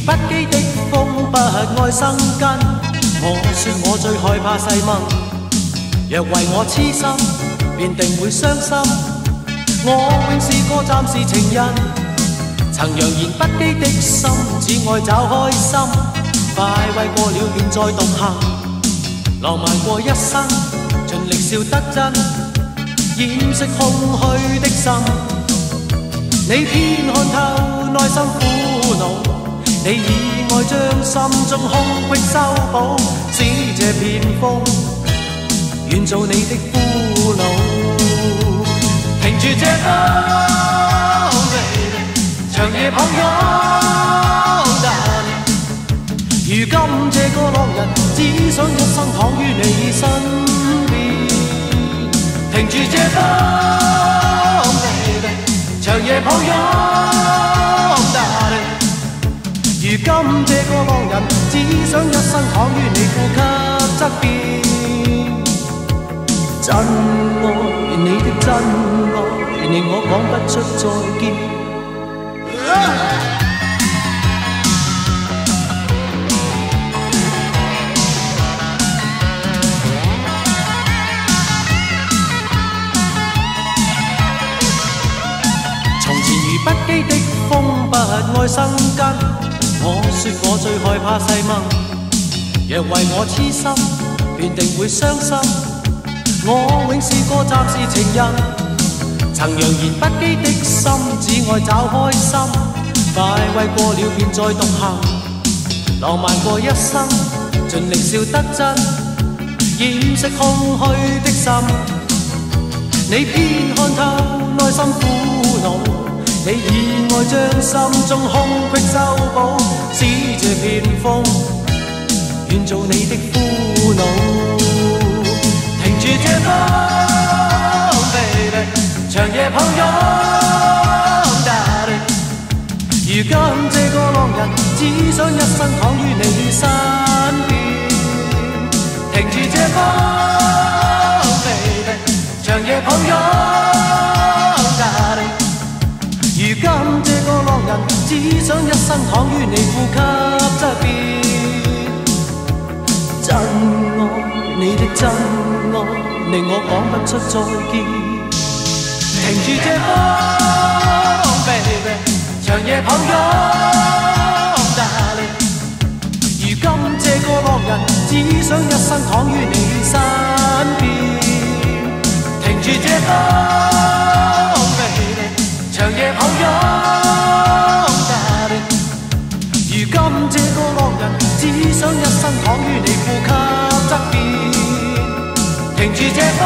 如不羈的風，不愛生根。我說我最害怕細蚊，若為我痴心，便定會傷心。我永是個暫時情人，曾揚言不羈的心，只愛找開心。快慰過了便再獨行，浪漫過一生，盡力笑得真，掩飾空虛的心。你偏看透內心苦惱，你以愛將心中空隙修補，使這片風願做你的俘虜。停住這風 baby， 長夜抱擁 darling， 如今這個浪人只想一生躺於你身邊。停住這風 baby， 長夜抱擁 darling， 如今這個浪人只想一生躺於你呼吸側邊。真愛你的真愛，令我講不出再見。從前如不羈的風，不愛生根。我說我最害怕細蚊，若為我痴心，便定會傷心。我永是個暫時情人，曾揚言不羈的心，只愛找開心。快慰過了便再獨行，浪漫過一生，盡力笑得真，掩飾空虛的心。你偏看透內心苦惱，你以愛將心中空隙修補，使這片風願做你的俘虜。停住這風 baby， 長夜抱擁 darling， 如今這個浪人只想一生躺於你身邊。停住這風 baby， 長夜抱擁 darling， 如今這個浪人只想一生躺於你呼吸側邊。真愛你的真愛，令我講不出再見。停住這風 baby， 長夜抱擁 darling， 如今這個浪人只想一生躺於你身邊。停住這風 baby， 長夜抱擁 darling， 如今這個浪人只想一生躺於你呼吸側邊。停住這風